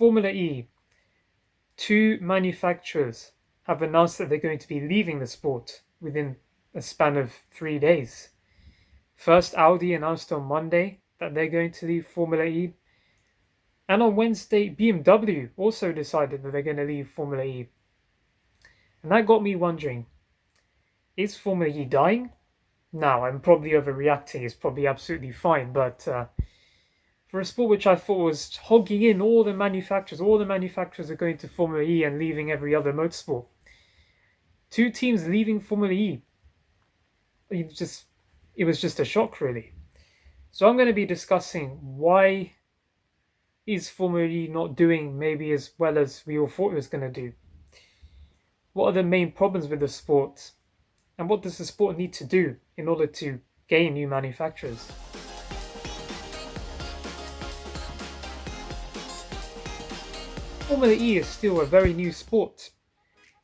Formula E, two manufacturers have announced that they're going to be leaving the sport within a span of 3 days. First, Audi announced on Monday that they're going to leave Formula E. And on Wednesday, BMW also decided that they're going to leave Formula E. And that got me wondering, is Formula E dying? Now, I'm probably overreacting, it's probably absolutely fine, but for a sport which I thought was hogging in all the manufacturers are going to Formula E and leaving every other motorsport. Two teams leaving Formula E. It was just a shock, really. So I'm going to be discussing why is Formula E not doing maybe as well as we all thought it was going to do. What are the main problems with the sport? And what does the sport need to do in order to gain new manufacturers? Formula E is still a very new sport.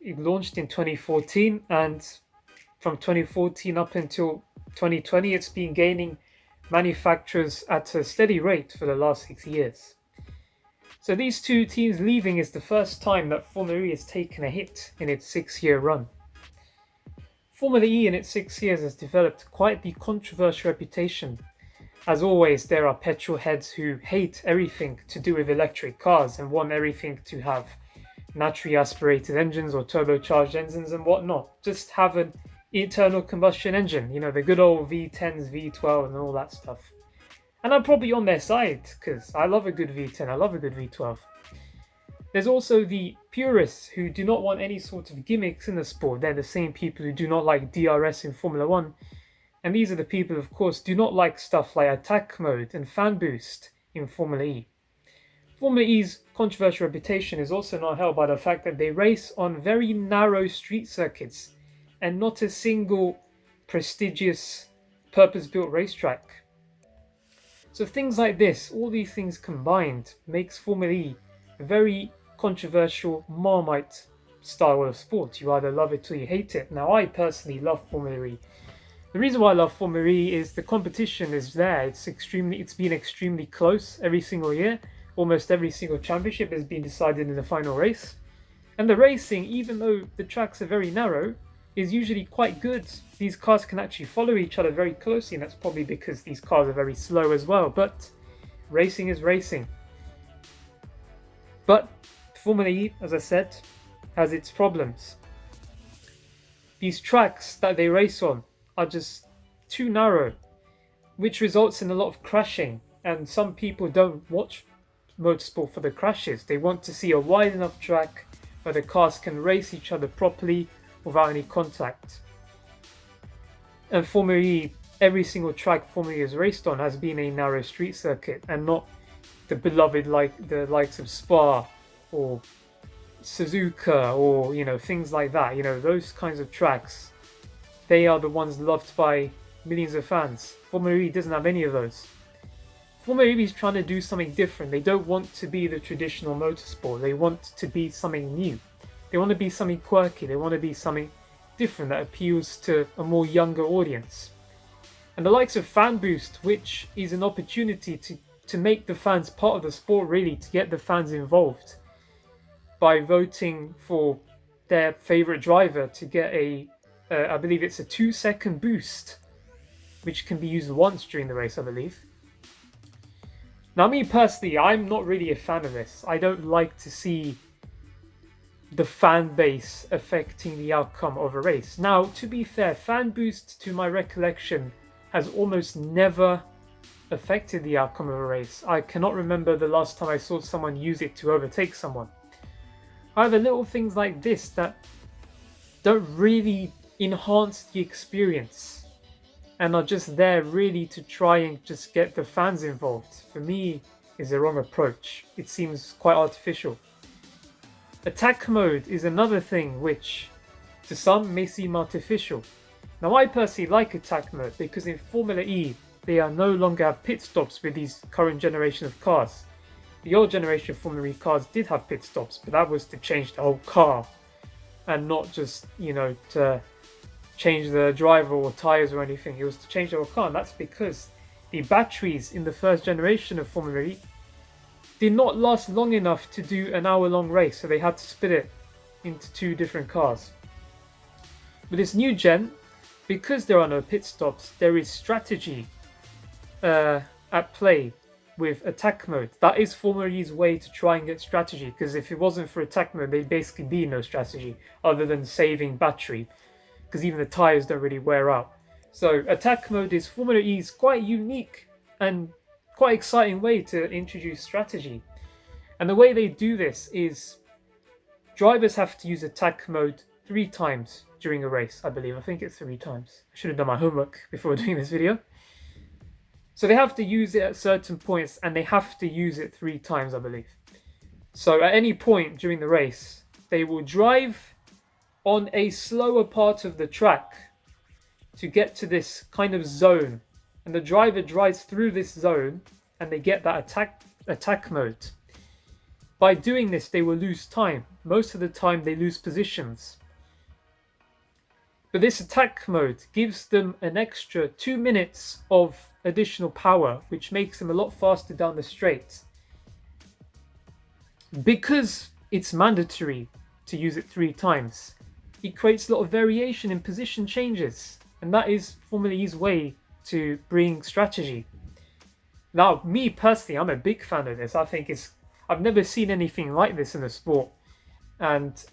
It launched in 2014, and from 2014 up until 2020, it's been gaining manufacturers at a steady rate for the last 6 years. So these two teams leaving is the first time that Formula E has taken a hit in its 6-year run. Formula E in its 6 years has developed quite the controversial reputation. As always, there are petrol heads who hate everything to do with electric cars and want everything to have naturally aspirated engines or turbocharged engines and whatnot. Just have an internal combustion engine, the good old V10s, V12 and all that stuff. And I'm probably on their side because I love a good V10, I love a good V12. There's also the purists who do not want any sort of gimmicks in the sport. They're the same people who do not like DRS in Formula 1. And these are the people, of course, do not like stuff like attack mode and fan boost in Formula E. Formula E's controversial reputation is also not helped by the fact that they race on very narrow street circuits and not a single prestigious purpose-built racetrack. So things like this, all these things combined, makes Formula E a very controversial Marmite style of sport. You either love it or you hate it. Now, I personally love Formula E. The reason why I love Formula E is the competition is there. It's been extremely close every single year. Almost every single championship has been decided in the final race. And the racing, even though the tracks are very narrow, is usually quite good. These cars can actually follow each other very closely, and that's probably because these cars are very slow as well. But racing is racing. But Formula E, as I said, has its problems. These tracks that they race on are just too narrow, which results in a lot of crashing. And some people don't watch motorsport for the crashes. They want to see a wide enough track where the cars can race each other properly without any contact. And Formula E, every single track Formula E has raced on has been a narrow street circuit and not the beloved the likes of Spa or Suzuka or things like that. Those kinds of tracks, they are the ones loved by millions of fans. Formula E doesn't have any of those. Formula E is trying to do something different. They don't want to be the traditional motorsport. They want to be something new. They want to be something quirky. They want to be something different that appeals to a more younger audience. And the likes of Fan Boost, which is an opportunity to make the fans part of the sport, really, to get the fans involved by voting for their favorite driver to get I believe it's a 2-second boost, which can be used once during the race, I believe. Now, me personally, I'm not really a fan of this. I don't like to see the fan base affecting the outcome of a race. Now, to be fair, Fan Boost, to my recollection, has almost never affected the outcome of a race. I cannot remember the last time I saw someone use it to overtake someone. However, little things like this that don't really enhance the experience and are just there really to try and just get the fans involved, for me, is the wrong approach. It seems quite artificial. Attack mode is another thing which, to some, may seem artificial. Now, I personally like attack mode because in Formula E, they are no longer have pit stops with these current generation of cars. The old generation of Formula E cars did have pit stops, but that was to change the whole car and not just, to change the driver or tyres or anything. It was to change the whole car, and that's because the batteries in the first generation of Formula E did not last long enough to do an hour-long race, so they had to split it into two different cars. With this new gen, because there are no pit stops, there is strategy at play with attack mode. That is Formula E's way to try and get strategy, because if it wasn't for attack mode, there'd basically be no strategy other than saving battery, because even the tires don't really wear out. So attack mode is Formula E's quite unique and quite exciting way to introduce strategy. And the way they do this is drivers have to use attack mode 3 times during a race, I believe. I think it's 3 times. I should have done my homework before doing this video. So they have to use it at certain points, and they have to use it 3 times, I believe. So at any point during the race, they will drive on a slower part of the track to get to this kind of zone. And the driver drives through this zone, and they get that attack mode. By doing this, they will lose time. Most of the time, they lose positions. But this attack mode gives them an extra 2 minutes of additional power, which makes them a lot faster down the straight. Because it's mandatory to use it 3 times, it creates a lot of variation in position changes. And that is Formula E's way to bring strategy. Now, me personally, I'm a big fan of this. I think I've never seen anything like this in the sport. And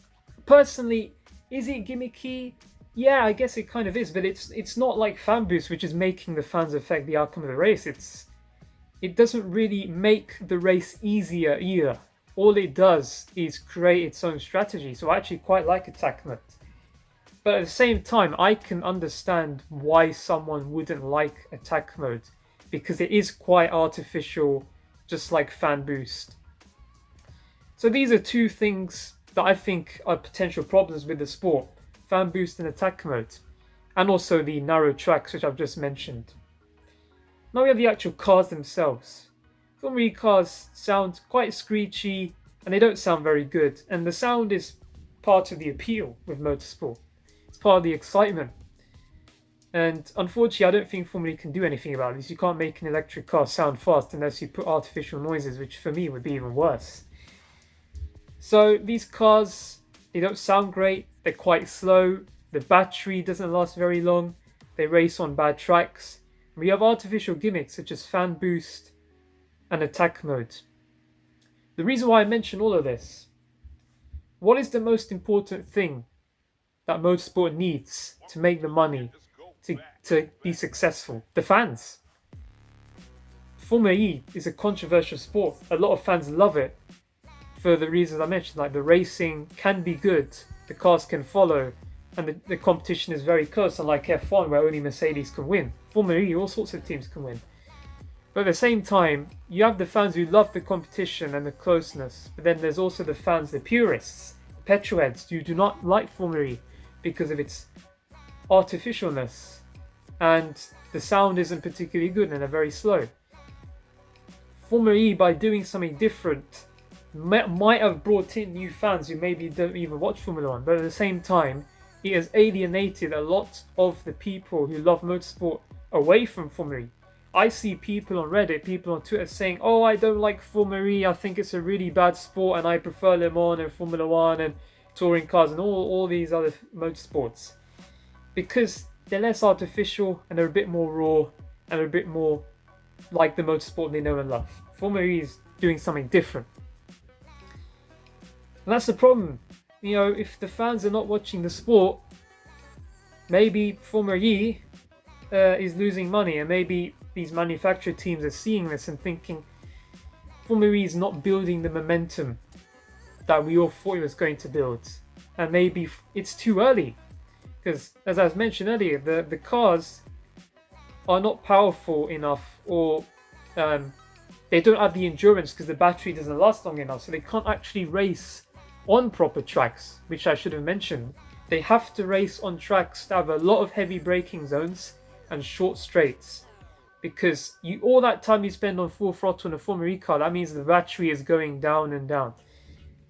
personally, is it gimmicky? Yeah, I guess it kind of is, but it's not like fan boost, which is making the fans affect the outcome of the race. It doesn't really make the race easier either. All it does is create its own strategy. So I actually quite like attack mode. But at the same time, I can understand why someone wouldn't like attack mode, because it is quite artificial, just like fan boost. So these are 2 things that I think are potential problems with the sport: fan boost and attack mode, and also the narrow tracks, which I've just mentioned. Now we have the actual cars themselves. Formula E cars sound quite screechy, and they don't sound very good, and the sound is part of the appeal with motorsport. It's part of the excitement. And unfortunately, I don't think Formula E can do anything about this. You can't make an electric car sound fast unless you put artificial noises, which for me would be even worse. So these cars, they don't sound great. They're quite slow. The battery doesn't last very long. They race on bad tracks. We have artificial gimmicks such as fan boost and attack mode. The reason why I mention all of this, what is the most important thing that motorsport needs to make the money to be successful? The fans. Formula E is a controversial sport. A lot of fans love it for the reasons I mentioned, like the racing can be good, the cars can follow, and the competition is very close, unlike F1 where only Mercedes can win. Formula E, all sorts of teams can win. But at the same time, you have the fans who love the competition and the closeness, but then there's also the fans, the purists, the petrolheads, who do not like Formula E because of its artificialness, and the sound isn't particularly good and they're very slow. Formula E, by doing something different, might have brought in new fans who maybe don't even watch Formula 1, but at the same time, it has alienated a lot of the people who love motorsport away from Formula E. I see people on Reddit, people on Twitter saying, "Oh, I don't like Formula E, I think it's a really bad sport and I prefer Le Mans and Formula 1 and touring cars and all these other motorsports." Because they're less artificial and they're a bit more raw and a bit more like the motorsport they know and love. Formula E is doing something different. And that's the problem. You know, if the fans are not watching the sport, maybe Formula E is losing money, and maybe these manufacturer teams are seeing this and thinking Formula E is not building the momentum that we all thought it was going to build. And maybe it's too early. Because, as I mentioned earlier, the cars are not powerful enough, or they don't have the endurance because the battery doesn't last long enough, so they can't actually race on proper tracks, which I should have mentioned. They have to race on tracks that have a lot of heavy braking zones and short straights, because all that time you spend on full throttle in a Formula E car, that means the battery is going down and down.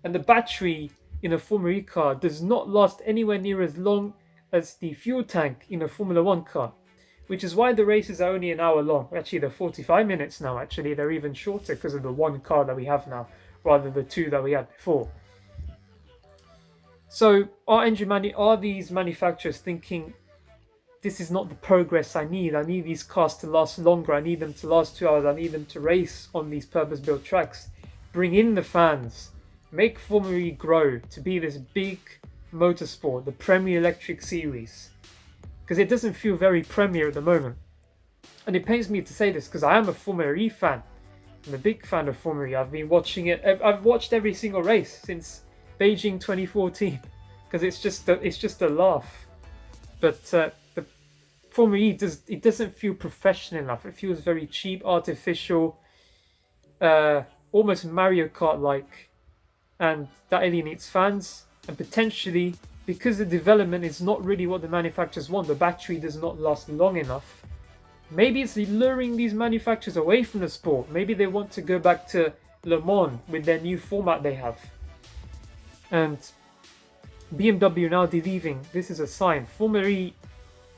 And the battery in a Formula E car does not last anywhere near as long as the fuel tank in a Formula 1 car, which is why the races are only an hour long. Actually, they're 45 minutes now. Actually, they're even shorter because of the one car that we have now, rather than the two that we had before. So are these manufacturers thinking, this is not the progress I need? I need these cars to last longer. I need them to last 2 hours. I need them to race on these purpose-built tracks. Bring in the fans. Make Formula E grow to be this big motorsport, the Premier Electric Series. Because it doesn't feel very Premier at the moment. And it pains me to say this because I am a Formula E fan. I'm a big fan of Formula E. I've been watching it. I've watched every single race since Beijing 2014 because it's just a laugh. But the Formula E doesn't feel professional enough. It feels very cheap, artificial, almost Mario Kart like, and that alienates fans. And potentially, because the development is not really what the manufacturers want, the battery does not last long enough. Maybe it's luring these manufacturers away from the sport. Maybe they want to go back to Le Mans with their new format they have. And BMW now leaving. This is a sign. Formula E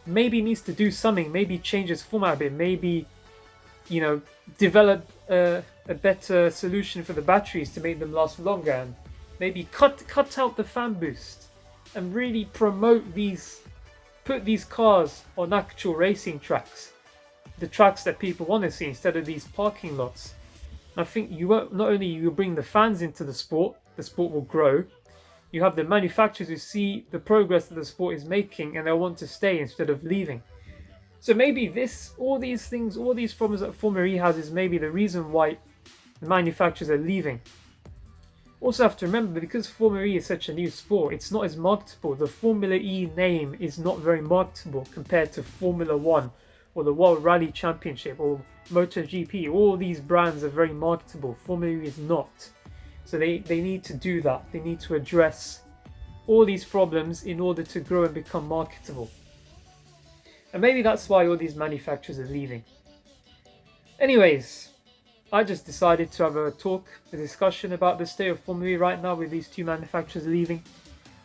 maybe needs to do something. Maybe change its format a bit. Maybe, develop a better solution for the batteries to make them last longer. And maybe cut out the fan boost and really promote put these cars on actual racing tracks. The tracks that people want to see instead of these parking lots. I think not only you bring the fans into the sport will grow. You have the manufacturers who see the progress that the sport is making and they'll want to stay instead of leaving. So maybe all these problems that Formula E has is maybe the reason why the manufacturers are leaving. Also have to remember, because Formula E is such a new sport, it's not as marketable. The Formula E name is not very marketable compared to Formula 1 or the World Rally Championship or MotoGP. All these brands are very marketable. Formula E is not. So they need to do that. They need to address all these problems in order to grow and become marketable. And maybe that's why all these manufacturers are leaving. Anyways, I just decided to have a discussion about the state of Formula E right now with these two manufacturers leaving,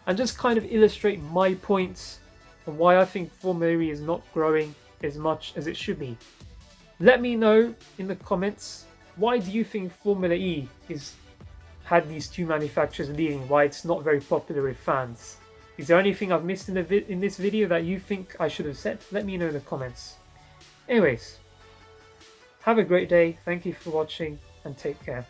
and just kind of illustrate my points on why I think Formula E is not growing as much as it should be. Let me know in the comments, why do you think Formula E had these two manufacturers leaving, why it's not very popular with fans? Is there anything I've missed in this video that you think I should have said? Let me know in the comments. Anyways, have a great day, thank you for watching, and take care.